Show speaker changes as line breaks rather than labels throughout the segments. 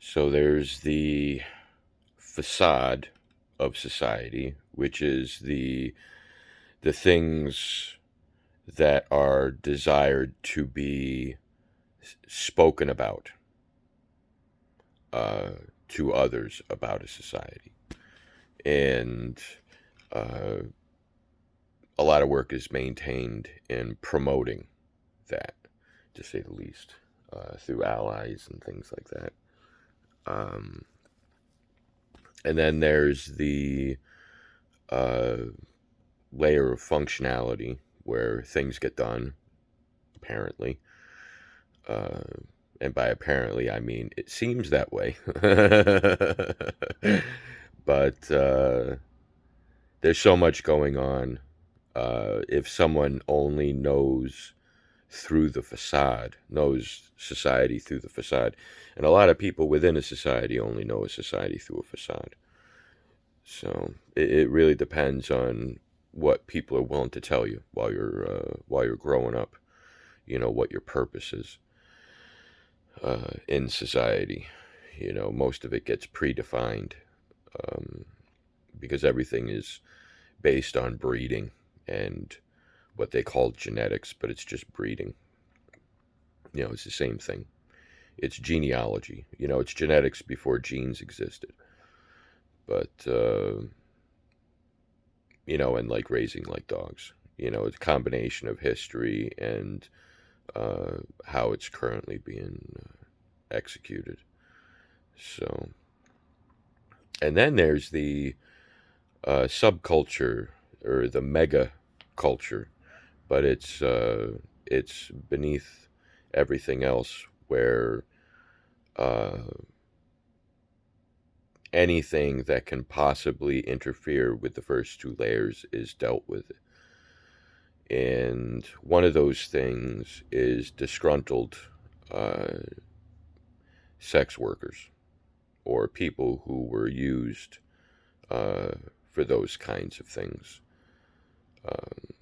So there's the facade of society, which is the things that are desired to be spoken about uh, to others about a society. And uh, a lot of work is maintained in promoting that, to say the least, through allies and things like that. Um, and then there's the uh, layer of functionality where things get done, apparently. Uh, and by apparently, I mean it seems that way. But there's so much going on. If someone only knows through the facade, knows society through the facade, and a lot of people within a society only know a society through a facade. So it really depends on what people are willing to tell you while you're growing up. You know what your purpose is in society. You know, most of it gets predefined um, because everything is based on breeding and what they call genetics, but it's just breeding. You know, it's the same thing. It's genealogy. You know, it's genetics before genes existed. But you know, and like raising like dogs. You know, it's a combination of history and how it's currently being executed. So, and then there's the subculture or the mega culture, but it's beneath everything else where uh, anything that can possibly interfere with the first two layers is dealt with. And one of those things is disgruntled uh, sex workers or people who were used uh, for those kinds of things. Um,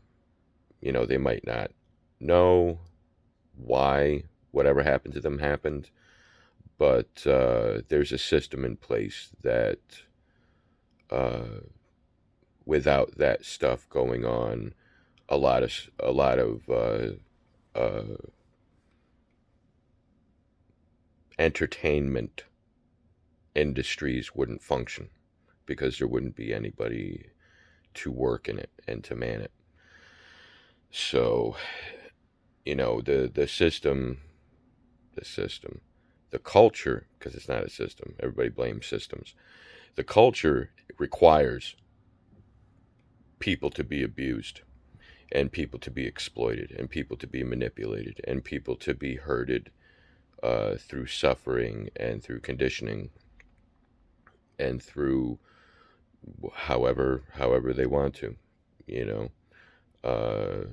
you know, they might not know why whatever happened to them happened, but there's a system in place that uh, without that stuff going on, a lot of entertainment industries wouldn't function because there wouldn't be anybody to work in it and to man it. So, you know, the system, the culture, because it's not a system. Everybody blames systems. The culture requires people to be abused and people to be exploited and people to be manipulated and people to be herded through suffering and through conditioning and through however they want to, you know. Uh,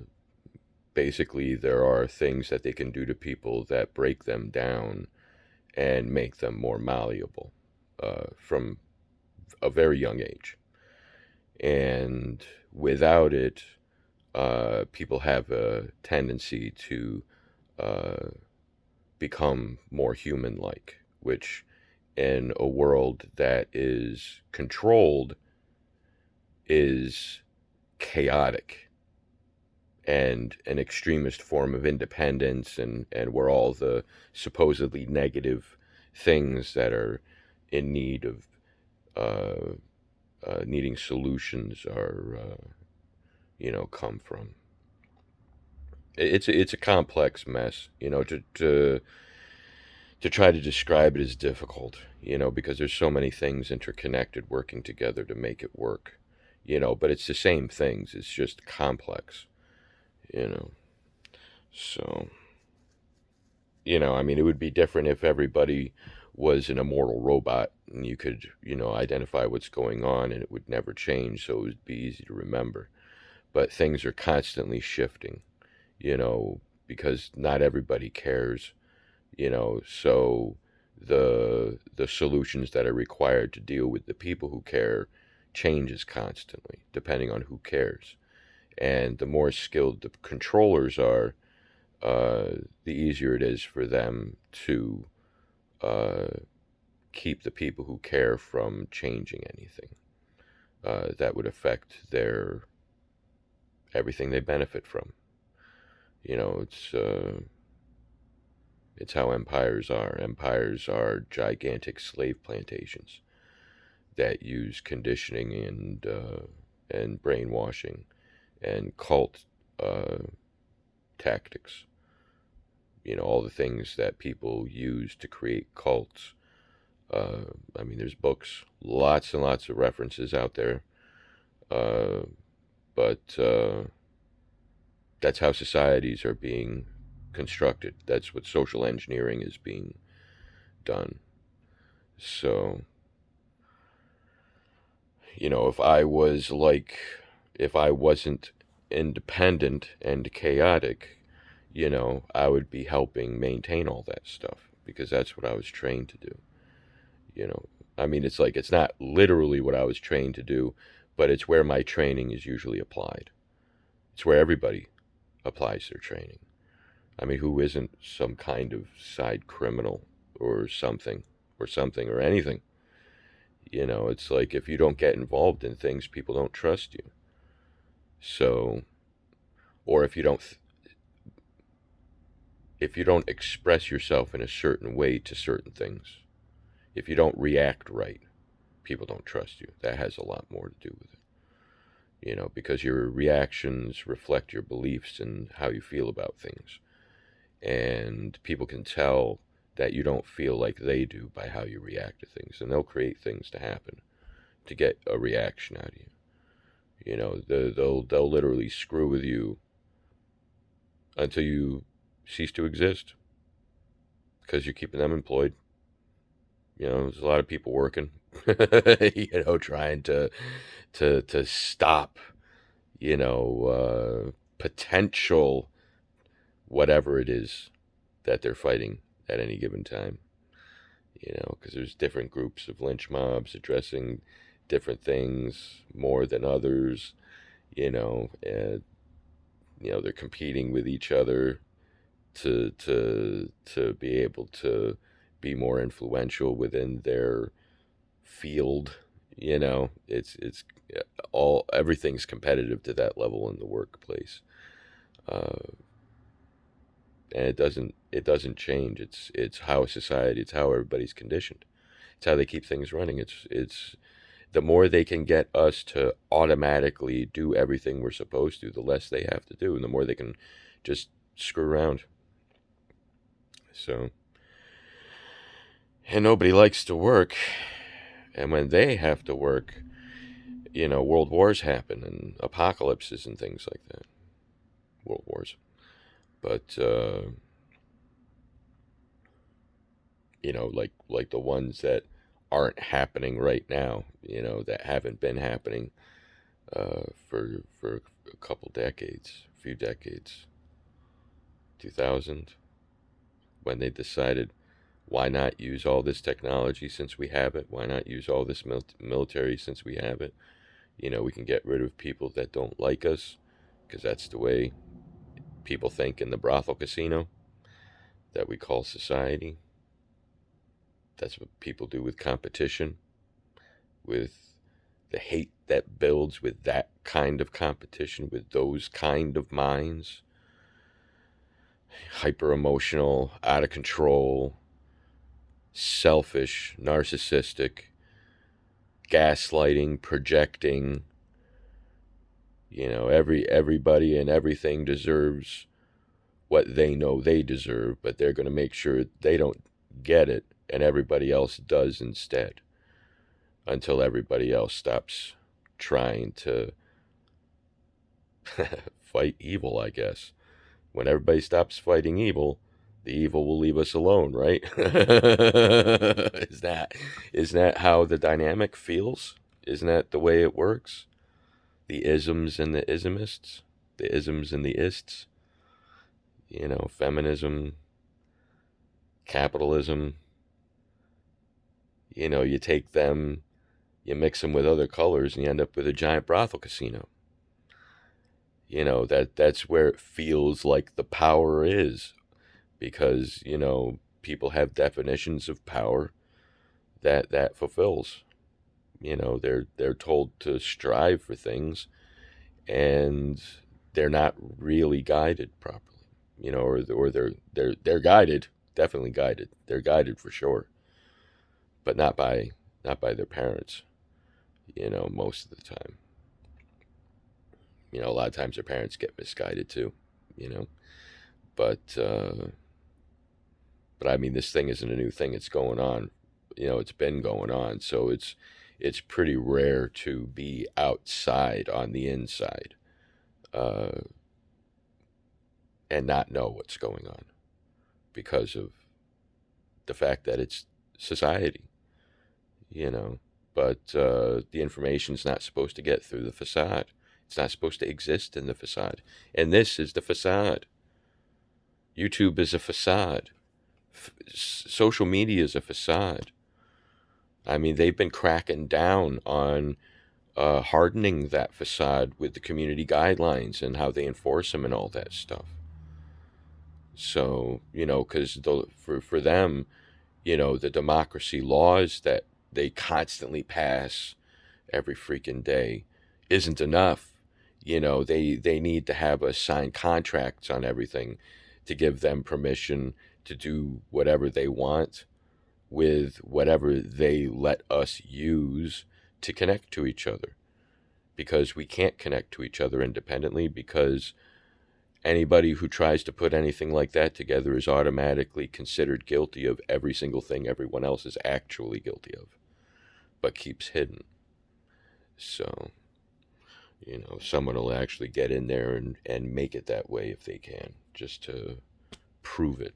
Basically, there are things that they can do to people that break them down and make them more malleable from a very young age. And without it, people have a tendency to uh, become more human like, which in a world that is controlled is chaotic and an extremist form of independence, and where all the supposedly negative things that are in need of uh, needing solutions are you know, come from. It's a complex mess. You know, to try to describe it is difficult. You know, because there's so many things interconnected working together to make it work. You know, but it's the same things. It's just complex. You know, so you know, I mean, it would be different if everybody was an immortal robot and you could, you know, identify what's going on and it would never change, so it would be easy to remember. But things are constantly shifting, you know, because not everybody cares, you know, so the solutions that are required to deal with the people who care changes constantly depending on who cares. And the more skilled the controllers are, the easier it is for them to uh, keep the people who care from changing anything that would affect their everything they benefit from. You know, it's how empires are. Empires are gigantic slave plantations that use conditioning and brainwashing and cult uh, tactics. You know, all the things that people use to create cults. I mean, there's books, lots and lots of references out there, uh, but that's how societies are being constructed. That's what social engineering is being done. So, you know, if I wasn't independent and chaotic, you know, I would be helping maintain all that stuff because that's what I was trained to do. You know, I mean, it's like it's not literally what I was trained to do, but it's where my training is usually applied. It's where everybody applies their training. I mean, who isn't some kind of side criminal or something or anything? You know, it's like if you don't get involved in things, people don't trust you. So, or if you don't express yourself in a certain way to certain things, if you don't react right, people don't trust you. That has a lot more to do with it. You know, because your reactions reflect your beliefs and how you feel about things. And people can tell that you don't feel like they do by how you react to things, and they'll create things to happen to get a reaction out of you. You know, they'll literally screw with you until you cease to exist because you're keeping them employed. You know, there's a lot of people working, you know, trying to stop, you know, potential whatever it is that they're fighting at any given time. You know, because there's different groups of lynch mobs addressing different things more than others. You know, and you know they're competing with each other to be able to be more influential within their field. You know, it's all everything's competitive to that level in the workplace, uh, and it doesn't change. It's how society, it's how everybody's conditioned. It's how they keep things running. It's the more they can get us to automatically do everything we're supposed to, the less they have to do, and the more they can just screw around. So, and nobody likes to work, and when they have to work, you know, world wars happen and apocalypses and things like that. World wars, but you know, like the ones that aren't happening right now, you know, that haven't been happening for a couple decades, a few decades, 2000, when they decided why not use all this technology since we have it? Why not use all this military since we have it? You know, we can get rid of people that don't like us because that's the way people think in the brothel casino that we call society. That's what people do with competition, with the hate that builds with that kind of competition, with those kind of minds. Hyper emotional, out of control, selfish, narcissistic, gaslighting, projecting. You know, everybody and everything deserves what they know they deserve, but they're going to make sure they don't get it and everybody else does instead, until everybody else stops trying to fight evil, I guess. When everybody stops fighting evil, the evil will leave us alone, right? Isn't that how the dynamic feels? Isn't that the way it works? The isms and the ismists, the isms and the ists, you know, feminism, capitalism, you know, you take them, you mix them with other colors, and you end up with a giant brothel casino. You know, that's where it feels like the power is, because, you know, people have definitions of power that fulfills. They're told to strive for things, and they're not really guided properly. Or they're guided, definitely guided. They're guided for sure, but not by their parents. Most of the time. A lot of times their parents get misguided too. You know, but I mean, this thing isn't a new thing. It's going on. It's been going on. So it's pretty rare to be outside on the inside, uh, and not know what's going on because of the fact that it's society. You know, but the information's not supposed to get through the facade. It's not supposed to exist in the facade. And this is the facade. YouTube is a facade. Social media is a facade. I mean, they've been cracking down on hardening that facade with the community guidelines and how they enforce them and all that stuff. So, because for them, the democracy laws that they constantly pass every freaking day isn't enough. They need to have us sign contracts on everything to give them permission to do whatever they want with whatever they let us use to connect to each other. Because we can't connect to each other independently, because anybody who tries to put anything like that together is automatically considered guilty of every single thing everyone else is actually guilty of, but keeps hidden. So, someone will actually get in there and make it that way if they can, just to prove it.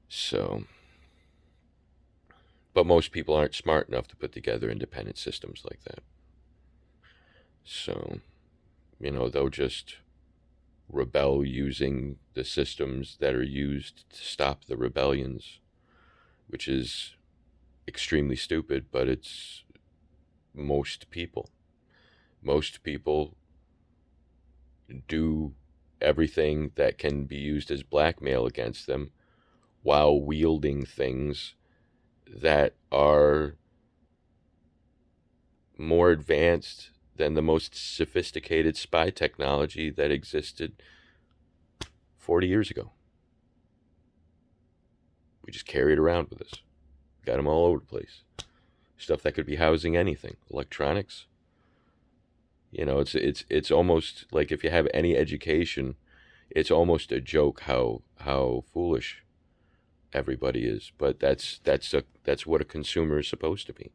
So, but most people aren't smart enough to put together independent systems like that. So, they'll just rebel using the systems that are used to stop the rebellions, which is extremely stupid, but it's most people. Most people do everything that can be used as blackmail against them while wielding things that are more advanced than the most sophisticated spy technology that existed 40 years ago. We just carry it around with us. Got them all over the place. Stuff that could be housing anything. Electronics. It's almost like, if you have any education, it's almost a joke how foolish everybody is. But that's what a consumer is supposed to be.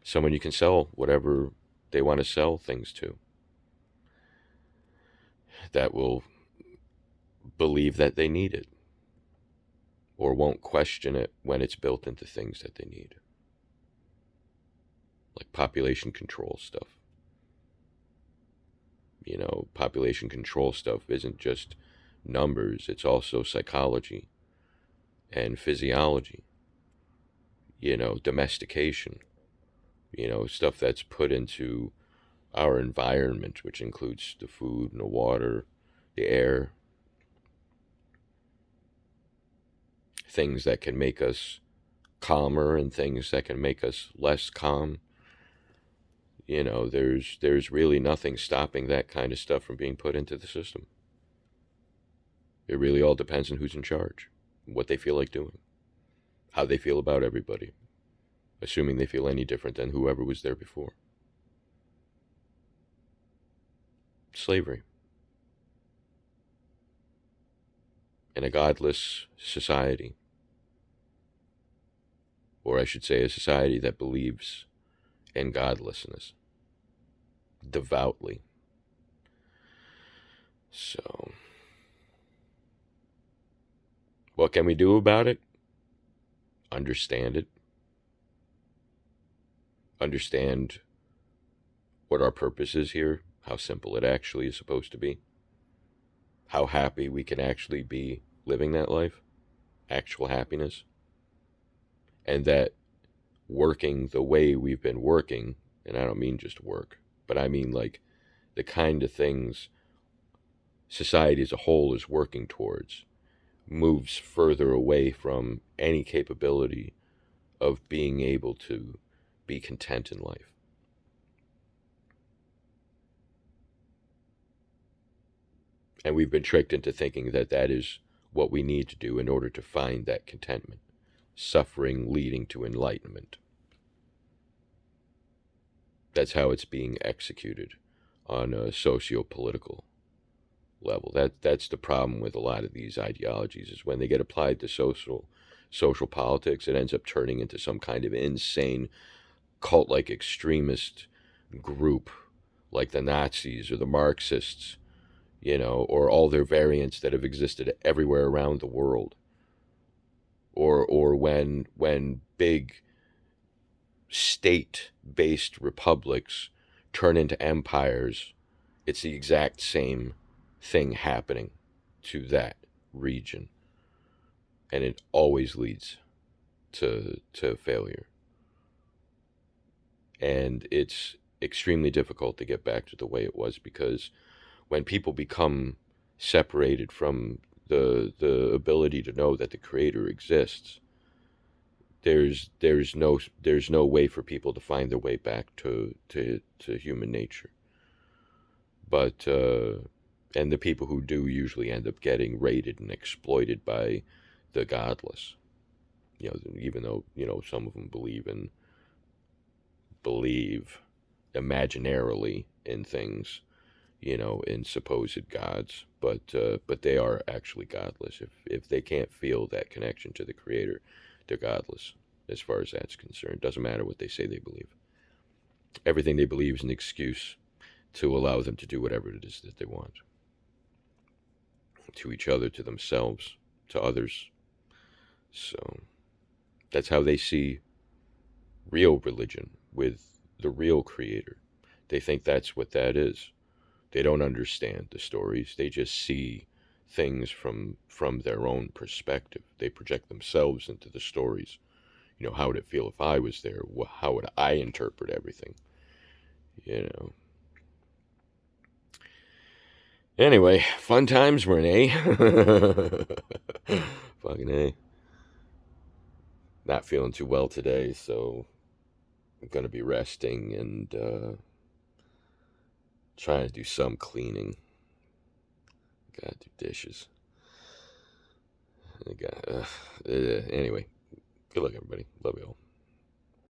Someone you can sell whatever they want to sell things to, that will believe that they need it, or won't question it when it's built into things that they need, like population control stuff. Population control stuff isn't just numbers, it's also psychology and physiology, domestication, stuff that's put into our environment, which includes the food and the water, the air, things that can make us calmer and things that can make us less calm. There's really nothing stopping that kind of stuff from being put into the system. It really all depends on who's in charge, what they feel like doing, how they feel about everybody, assuming they feel any different than whoever was there before. Slavery. In a godless society, or I should say a society that believes in godlessness devoutly. So, what can we do about it? Understand it. Understand what our purpose is here, how simple it actually is supposed to be, how happy we can actually be living that life, actual happiness, and that working the way we've been working, and I don't mean just work, but I mean like the kind of things society as a whole is working towards, moves further away from any capability of being able to be content in life. And we've been tricked into thinking that that is what we need to do in order to find that contentment, suffering leading to enlightenment. That's how it's being executed on a socio-political level. That's the problem with a lot of these ideologies, is when they get applied to social politics, it ends up turning into some kind of insane cult-like extremist group like the Nazis or the Marxists, or all their variants that have existed everywhere around the world. Or when big state-based republics turn into empires, it's the exact same thing happening to that region, and it always leads to failure. And it's extremely difficult to get back to the way it was, because when people become separated from the ability to know that the creator exists, there's no way for people to find their way back to human nature. But and the people who do usually end up getting raided and exploited by the godless. Even though some of them believe imaginarily in things, in supposed gods, but they are actually godless. If they can't feel that connection to the creator, they're godless as far as that's concerned. Doesn't matter what they say they believe. Everything they believe is an excuse to allow them to do whatever it is that they want, to each other, to themselves, to others. So that's how they see real religion, with the real creator. They think that's what that is. They don't understand the stories. They just see things from their own perspective. They project themselves into the stories. How would it feel if I was there? How would I interpret everything? Anyway, fun times, Renee. Fucking A. Not feeling too well today, so I'm going to be resting and trying to do some cleaning. Gotta do dishes. Anyway, good luck, everybody. Love you all.